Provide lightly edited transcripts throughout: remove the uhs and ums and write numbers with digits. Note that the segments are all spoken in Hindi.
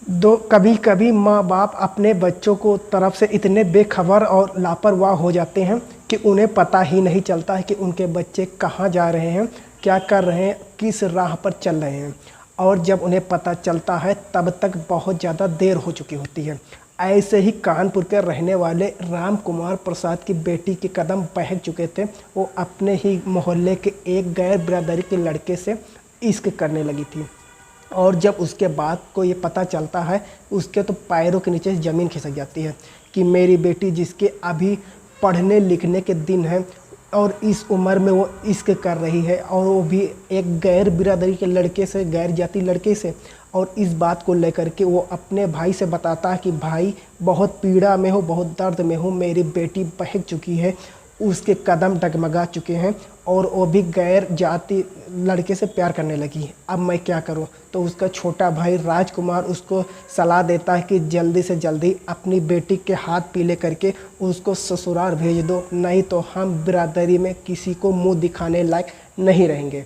दो कभी कभी माँ बाप अपने बच्चों को तरफ से इतने बेखबर और लापरवाह हो जाते हैं कि उन्हें पता ही नहीं चलता है कि उनके बच्चे कहाँ जा रहे हैं, क्या कर रहे हैं, किस राह पर चल रहे हैं। और जब उन्हें पता चलता है तब तक बहुत ज़्यादा देर हो चुकी होती है। ऐसे ही कानपुर के रहने वाले राम कुमार प्रसाद की बेटी के कदम बहक चुके थे। वो अपने ही मोहल्ले के एक गैर बिरादरी के लड़के से इश्क करने लगी थी। और जब उसके बाद को ये पता चलता है, उसके तो पैरों के नीचे ज़मीन खिसक जाती है कि मेरी बेटी जिसके अभी पढ़ने लिखने के दिन हैं और इस उम्र में वो इश्क कर रही है, और वो भी एक गैर बिरादरी के लड़के से, गैर जाति लड़के से। और इस बात को लेकर के वो अपने भाई से बताता है कि भाई बहुत पीड़ा में हो, बहुत दर्द में हो, मेरी बेटी बहक चुकी है, उसके कदम डगमगा चुके हैं और वो भी गैर जाति लड़के से प्यार करने लगी है, अब मैं क्या करूं। तो उसका छोटा भाई राजकुमार उसको सलाह देता है कि जल्दी से जल्दी अपनी बेटी के हाथ पीले करके उसको ससुराल भेज दो, नहीं तो हम बिरादरी में किसी को मुंह दिखाने लायक नहीं रहेंगे।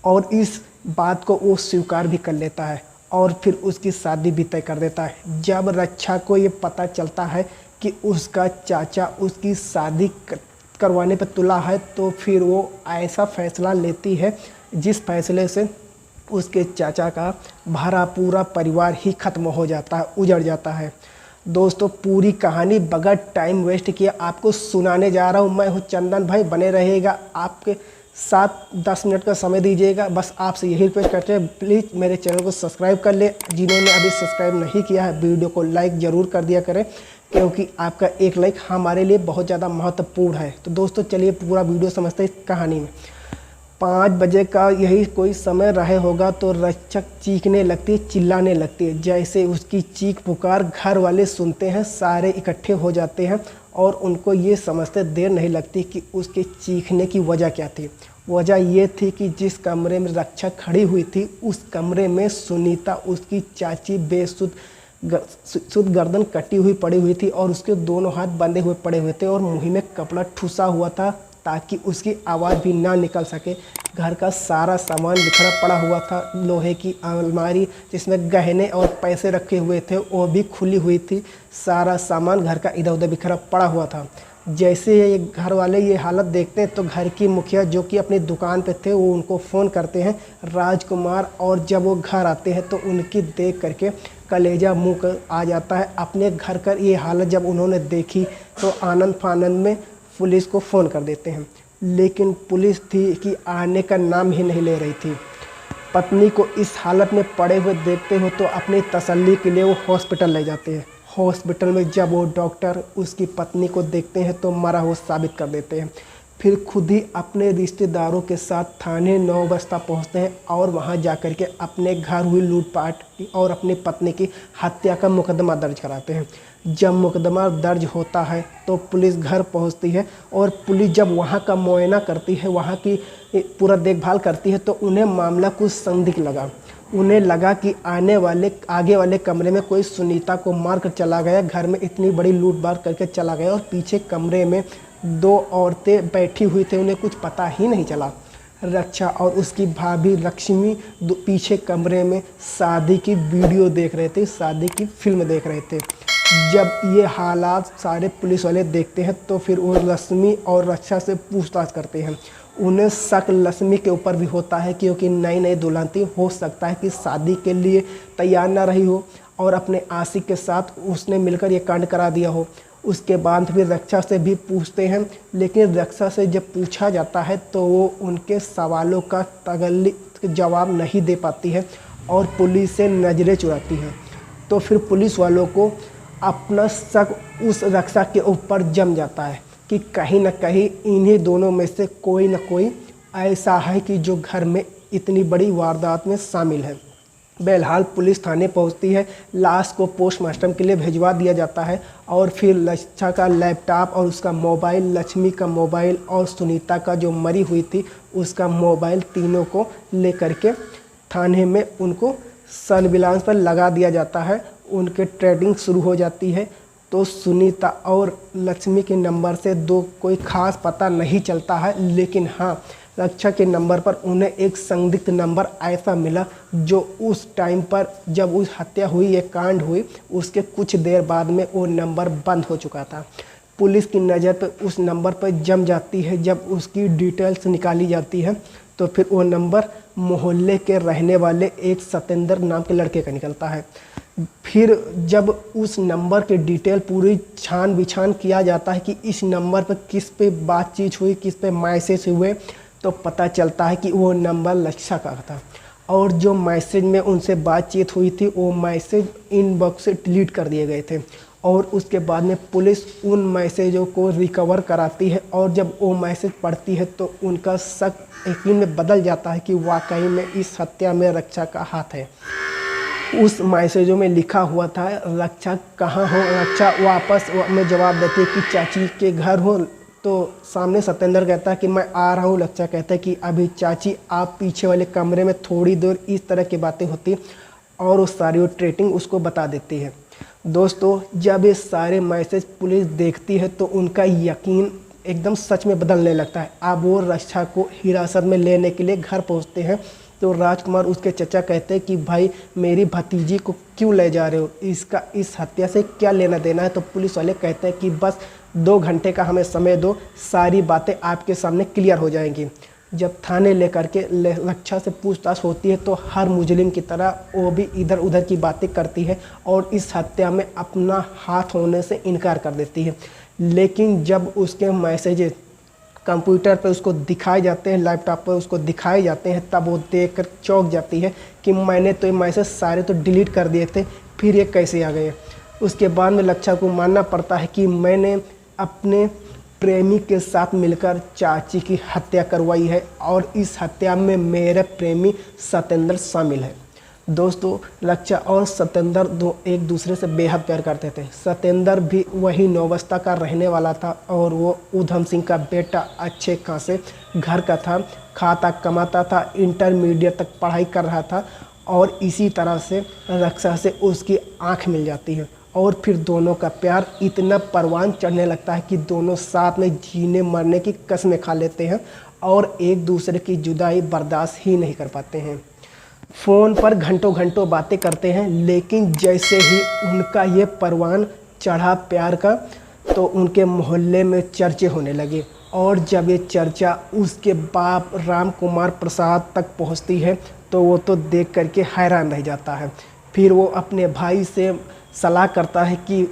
और इस बात को वो स्वीकार भी कर लेता है और फिर उसकी शादी भी तय कर देता है। जब रक्षा को ये पता चलता है कि उसका चाचा उसकी शादी करवाने पर तुला है, तो फिर वो ऐसा फैसला लेती है जिस फैसले से उसके चाचा का भरा पूरा परिवार ही ख़त्म हो जाता है, उजड़ जाता है। दोस्तों, पूरी कहानी बगैर टाइम वेस्ट किए आपको सुनाने जा रहा हूँ। मैं हूँ चंदन भाई, बने रहेगा आपके साथ। 10 मिनट का समय दीजिएगा। बस आपसे यही रिक्वेस्ट करते हैं, प्लीज़ मेरे चैनल को सब्सक्राइब कर ले। जिन्होंने अभी सब्सक्राइब नहीं किया है, वीडियो को लाइक ज़रूर कर दिया करें, क्योंकि आपका एक लाइक हमारे लिए बहुत ज़्यादा महत्वपूर्ण है। तो दोस्तों चलिए पूरा वीडियो समझते हैं इस कहानी में। 5 बजे का यही कोई समय रहे होगा तो रक्षक चीखने लगती है, चिल्लाने लगती है। जैसे उसकी चीख पुकार घर वाले सुनते हैं, सारे इकट्ठे हो जाते हैं और उनको ये समझते देर नहीं लगती कि उसके चीखने की वजह क्या थी। वजह ये थी कि जिस कमरे में रक्षा खड़ी हुई थी, उस कमरे में सुनीता उसकी चाची शुद्ध गर्दन कटी हुई पड़ी हुई थी और उसके दोनों हाथ बंधे हुए पड़े हुए थे और मुंह में कपड़ा ठुसा हुआ था ताकि उसकी आवाज़ भी ना निकल सके। घर का सारा सामान बिखरा पड़ा हुआ था। लोहे की अलमारी जिसमें गहने और पैसे रखे हुए थे वो भी खुली हुई थी। सारा सामान घर का इधर उधर बिखरा पड़ा हुआ था। जैसे ये घर वाले ये हालत देखते हैं तो घर की मुखिया जो कि अपनी दुकान पे थे, वो उनको फ़ोन करते हैं राजकुमार। और जब वो घर आते हैं तो उनकी देख करके कलेजा मुँह कर आ जाता है। अपने घर का ये हालत जब उन्होंने देखी तो आनंद फानंद में पुलिस को फ़ोन कर देते हैं, लेकिन पुलिस थी कि आने का नाम ही नहीं ले रही थी। पत्नी को इस हालत में पड़े हुए देखते हो तो अपनी तसल्ली के लिए वो हॉस्पिटल ले जाते हैं। हॉस्पिटल में जब वो डॉक्टर उसकी पत्नी को देखते हैं तो मरा हुआ साबित कर देते हैं। फिर खुद ही अपने रिश्तेदारों के साथ थाने 9 बस्ता पहुँचते हैं और वहाँ जाकर के अपने घर हुई लूटपाट और अपनी पत्नी की हत्या का मुकदमा दर्ज कराते हैं। जब मुकदमा दर्ज होता है तो पुलिस घर पहुंचती है और पुलिस जब वहां का मुआयना करती है, वहां की पूरा देखभाल करती है, तो उन्हें मामला कुछ संदिग्ध लगा। उन्हें लगा कि आगे वाले कमरे में कोई सुनीता को मार कर चला गया, घर में इतनी बड़ी लूटपाट करके चला गया और पीछे कमरे में 2 औरतें बैठी हुई थी, उन्हें कुछ पता ही नहीं चला। रक्षा और उसकी भाभी लक्ष्मी पीछे कमरे में शादी की वीडियो देख रहे थे, शादी की फिल्म देख रहे थे। जब ये हालात सारे पुलिस वाले देखते हैं तो फिर वो लक्ष्मी और रक्षा से पूछताछ करते हैं। उन्हें शक लक्ष्मी के ऊपर भी होता है, क्योंकि नई नई दुल्हन थी, हो सकता है कि शादी के लिए तैयार ना रही हो और अपने आशिक के साथ उसने मिलकर ये कांड करा दिया हो। उसके बाद फिर रक्षा से भी पूछते हैं, लेकिन रक्षा से जब पूछा जाता है तो वो उनके सवालों का जवाब नहीं दे पाती है और पुलिस से नज़रें चुराती है। तो फिर पुलिस वालों को अपना शक उस रक्षा के ऊपर जम जाता है कि कहीं ना कहीं इन्हीं दोनों में से कोई ना कोई ऐसा है कि जो घर में इतनी बड़ी वारदात में शामिल है। बहरहाल पुलिस थाने पहुंचती है, लाश को पोस्टमार्टम के लिए भिजवा दिया जाता है और फिर लक्षा का लैपटॉप और उसका मोबाइल, लक्ष्मी का मोबाइल और सुनीता का जो मरी हुई थी उसका मोबाइल, तीनों को लेकर के थाने में उनको सर्विलांस पर लगा दिया जाता है। उनके ट्रेडिंग शुरू हो जाती है। तो सुनीता और लक्ष्मी के नंबर से कोई ख़ास पता नहीं चलता है, लेकिन हाँ रक्षा के नंबर पर उन्हें एक संदिग्ध नंबर ऐसा मिला जो उस टाइम पर जब उस हत्या हुई, ये कांड हुई, उसके कुछ देर बाद में वो नंबर बंद हो चुका था। पुलिस की नज़र पर उस नंबर पर जम जाती है। जब उसकी डिटेल्स निकाली जाती है तो फिर वो नंबर मोहल्ले के रहने वाले एक सतेंद्र नाम के लड़के का निकलता है। फिर जब उस नंबर के डिटेल पूरी छान बिछान किया जाता है कि इस नंबर पर किस पे बातचीत हुई, किस पे मैसेज हुए, तो पता चलता है कि वो नंबर लक्षा का था। और जो मैसेज में उनसे बातचीत हुई थी वो मैसेज इनबॉक्स से डिलीट कर दिए गए थे। और उसके बाद में पुलिस उन मैसेजों को रिकवर कराती है और जब वो मैसेज पढ़ती है तो उनका शक यकीन में बदल जाता है कि वाकई में इस हत्या में रक्षा का हाथ है। उस मैसेजों में लिखा हुआ था, रक्षा कहाँ हो। रक्षा वापस में जवाब देती है कि चाची के घर हो। तो सामने सत्येंद्र कहता है कि मैं आ रहा हूँ। रक्षा कहता है कि अभी चाची आप पीछे वाले कमरे में थोड़ी देर, इस तरह की बातें होती और उस सारी वो ट्रेटिंग उसको बता देती है। दोस्तों, जब ये सारे मैसेज पुलिस देखती है तो उनका यकीन एकदम सच में बदलने लगता है। अब वो रक्षा को हिरासत में लेने के लिए घर पहुंचते हैं तो राजकुमार उसके चचा कहते हैं कि भाई मेरी भतीजी को क्यों ले जा रहे हो, इसका इस हत्या से क्या लेना देना है। तो पुलिस वाले कहते हैं कि बस 2 घंटे का हमें समय दो, सारी बातें आपके सामने क्लियर हो जाएंगी। जब थाने लेकर के रक्षा से पूछताछ होती है तो हर मुजरिम की तरह वो भी इधर उधर की बातें करती है और इस हत्या में अपना हाथ होने से इनकार कर देती है। लेकिन जब उसके मैसेजेस कंप्यूटर पर उसको दिखाए जाते हैं, लैपटॉप पर उसको दिखाए जाते हैं, तब वो देखकर चौंक जाती है कि मैंने तो ये मैसेज सारे तो डिलीट कर दिए थे, फिर ये कैसे आ गए। उसके बाद में लक्षा को मानना पड़ता है कि मैंने अपने प्रेमी के साथ मिलकर चाची की हत्या करवाई है और इस हत्या में मेरे प्रेमी सत्येंद्र शामिल है। दोस्तों, लक्षा और सत्येंद्र एक दूसरे से बेहद प्यार करते थे। सत्येंद्र भी वही नौबस्ता का रहने वाला था और वो उधम सिंह का बेटा, अच्छे खासे घर का था, खाता कमाता था, इंटरमीडिएट तक पढ़ाई कर रहा था और इसी तरह से रक्षा से उसकी आंख मिल जाती है और फिर दोनों का प्यार इतना परवान चढ़ने लगता है कि दोनों साथ में जीने मरने की कसमें खा लेते हैं और एक दूसरे की जुदाई बर्दाश्त ही नहीं कर पाते हैं। फ़ोन पर घंटों घंटों बातें करते हैं, लेकिन जैसे ही उनका ये परवान चढ़ा प्यार का तो उनके मोहल्ले में चर्चे होने लगे और जब ये चर्चा उसके बाप राम कुमार प्रसाद तक पहुंचती है तो वो तो देख करके हैरान रह जाता है। फिर वो अपने भाई से सलाह करता है कि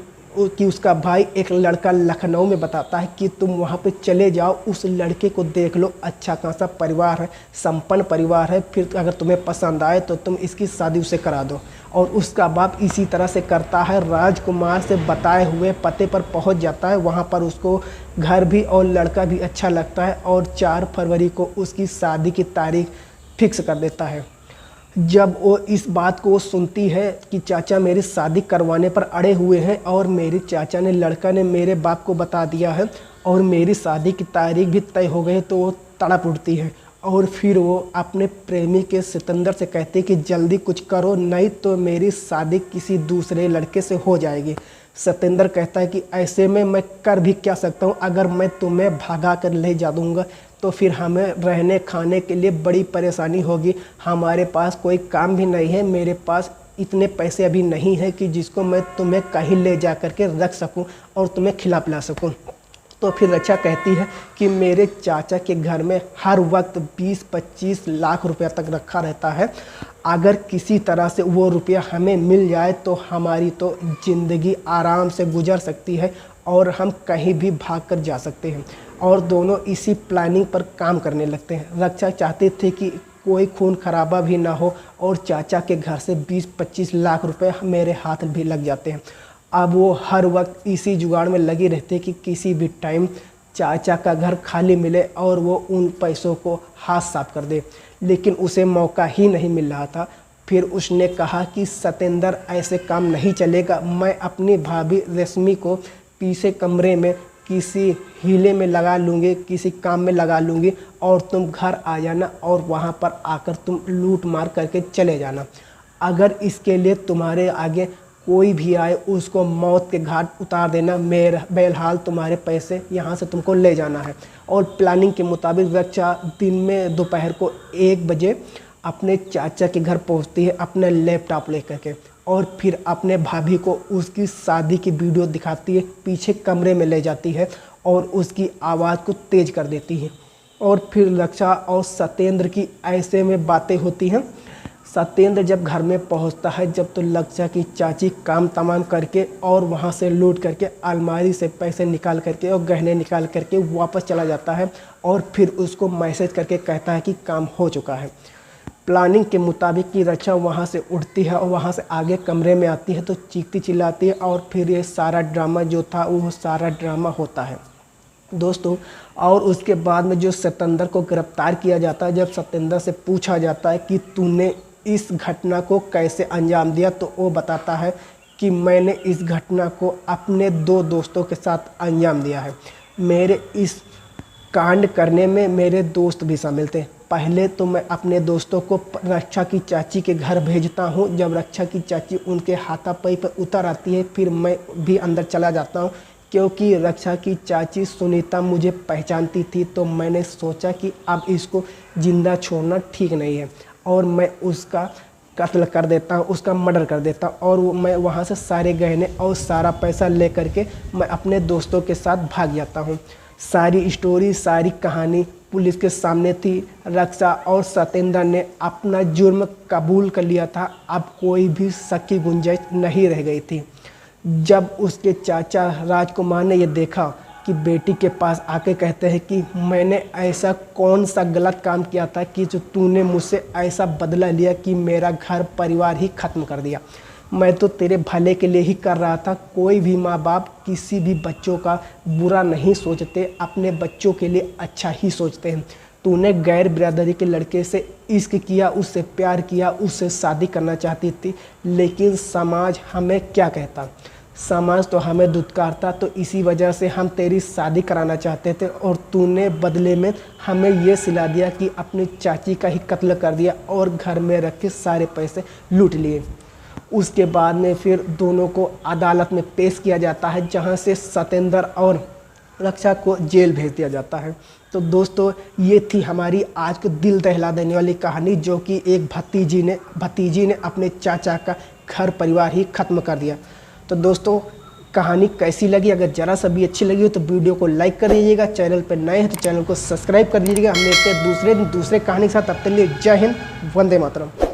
उसका भाई एक लड़का लखनऊ में बताता है कि तुम वहाँ पे चले जाओ, उस लड़के को देख लो, अच्छा खासा परिवार है, संपन्न परिवार है, फिर अगर तुम्हें पसंद आए तो तुम इसकी शादी उसे करा दो। और उसका बाप इसी तरह से करता है, राजकुमार से बताए हुए पते पर पहुँच जाता है। वहाँ पर उसको घर भी और लड़का भी अच्छा लगता है और 4 फरवरी को उसकी शादी की तारीख फिक्स कर देता है। जब वो इस बात को सुनती है कि चाचा मेरी शादी करवाने पर अड़े हुए हैं और मेरी चाचा ने, लड़का ने मेरे बाप को बता दिया है और मेरी शादी की तारीख भी तय हो गई, तो वो तड़प उठती है और फिर वो अपने प्रेमी के सत्येंद्र से कहती है कि जल्दी कुछ करो, नहीं तो मेरी शादी किसी दूसरे लड़के से हो जाएगी। सत्येंद्र कहता है कि ऐसे में मैं कर भी क्या सकता हूँ, अगर मैं तुम्हें भगा कर ले जा दूँगा तो फिर हमें रहने खाने के लिए बड़ी परेशानी होगी, हमारे पास कोई काम भी नहीं है, मेरे पास इतने पैसे अभी नहीं है कि जिसको मैं तुम्हें कहीं ले जा कर के रख सकूं और तुम्हें खिला पिला सकूं। तो फिर रक्षा कहती है कि मेरे चाचा के घर में हर वक्त 20-25 लाख रुपया तक रखा रहता है, अगर किसी तरह से वो रुपया हमें मिल जाए तो हमारी तो ज़िंदगी आराम से गुजर सकती है और हम कहीं भी भाग कर जा सकते हैं। और दोनों इसी प्लानिंग पर काम करने लगते हैं। रक्षा चाहती थी कि कोई खून खराबा भी ना हो और चाचा के घर से 20-25 लाख रुपए मेरे हाथ भी लग जाते हैं। अब वो हर वक्त इसी जुगाड़ में लगी रहती है कि किसी भी टाइम चाचा का घर खाली मिले और वो उन पैसों को हाथ साफ कर दे, लेकिन उसे मौका ही नहीं मिल रहा था। फिर उसने कहा कि सत्येंद्र ऐसे काम नहीं चलेगा, मैं अपनी भाभी रश्मि को पीछे कमरे में किसी हीले में लगा लूँगी, किसी काम में लगा लूँगी और तुम घर आ जाना और वहाँ पर आकर तुम लूट मार करके चले जाना। अगर इसके लिए तुम्हारे आगे कोई भी आए उसको मौत के घाट उतार देना, मेरा बेलहाल तुम्हारे पैसे यहाँ से तुमको ले जाना है। और प्लानिंग के मुताबिक रक्षा दिन में दोपहर को 1 बजे अपने चाचा के घर पहुँचती है अपने लैपटॉप लेकर के, और फिर अपने भाभी को उसकी शादी की वीडियो दिखाती है, पीछे कमरे में ले जाती है और उसकी आवाज़ को तेज़ कर देती है। और फिर रक्षा और सत्येंद्र की ऐसे में बातें होती हैं। सत्येंद्र जब घर में पहुंचता है जब, तो रक्षा की चाची काम तमाम करके और वहां से लूट करके अलमारी से पैसे निकाल करके और गहने निकाल करके वापस चला जाता है, और फिर उसको मैसेज करके कहता है कि काम हो चुका है। प्लानिंग के मुताबिक कि रक्षा वहां से उठती है और वहां से आगे कमरे में आती है तो चीखती चिल्लाती है, और फिर ये सारा ड्रामा जो था वो सारा ड्रामा होता है दोस्तों। और उसके बाद में जो सत्येंद्र को गिरफ्तार किया जाता है, जब सत्येंद्र से पूछा जाता है कि तूने इस घटना को कैसे अंजाम दिया, तो वो बताता है कि मैंने इस घटना को अपने 2 दोस्तों के साथ अंजाम दिया है। मेरे इस कांड करने में मेरे दोस्त भी शामिल थे। पहले तो मैं अपने दोस्तों को रक्षा की चाची के घर भेजता हूँ, जब रक्षा की चाची उनके हाथापाई पर उतर आती है फिर मैं भी अंदर चला जाता हूँ, क्योंकि रक्षा की चाची सुनीता मुझे पहचानती थी, तो मैंने सोचा कि अब इसको ज़िंदा छोड़ना ठीक नहीं है, और मैं उसका कत्ल कर देता हूँ, उसका मर्डर कर देता हूँ, और मैं वहाँ से सारे गहने और सारा पैसा ले करके मैं अपने दोस्तों के साथ भाग जाता हूँ। सारी स्टोरी, सारी कहानी पुलिस के सामने थी। रक्षा और सत्येंद्र ने अपना जुर्म कबूल कर लिया था, अब कोई भी शक की गुंजाइश नहीं रह गई थी। जब उसके चाचा राजकुमार ने ये देखा कि बेटी के पास आके कहते हैं कि मैंने ऐसा कौन सा गलत काम किया था कि जो तूने मुझसे ऐसा बदला लिया कि मेरा घर परिवार ही ख़त्म कर दिया। मैं तो तेरे भले के लिए ही कर रहा था। कोई भी माँ बाप किसी भी बच्चों का बुरा नहीं सोचते, अपने बच्चों के लिए अच्छा ही सोचते हैं। तूने गैर बिरादरी के लड़के से इश्क किया, उससे प्यार किया, उससे शादी करना चाहती थी, लेकिन समाज हमें क्या कहता, समाज तो हमें धुतकारता, तो इसी वजह से हम तेरी शादी कराना चाहते थे, और तूने बदले में हमें ये सिला दिया कि अपनी चाची का ही कत्ल कर दिया और घर में रख के सारे पैसे लूट लिए। उसके बाद में फिर दोनों को अदालत में पेश किया जाता है, जहां से सत्येंद्र और रक्षा को जेल भेज दिया जाता है। तो दोस्तों ये थी हमारी आज को दिल दहला देने वाली कहानी, जो कि एक भतीजी ने अपने चाचा का घर परिवार ही ख़त्म कर दिया। तो दोस्तों कहानी कैसी लगी? अगर ज़रा सा भी अच्छी लगी हो तो वीडियो को लाइक कर दीजिएगा, चैनल पर नए हैं तो चैनल को सब्सक्राइब कर दीजिएगा। हम मिलते हैं दूसरे कहानी के साथ। तब तक के लिए जय हिंद, वंदे मातरम।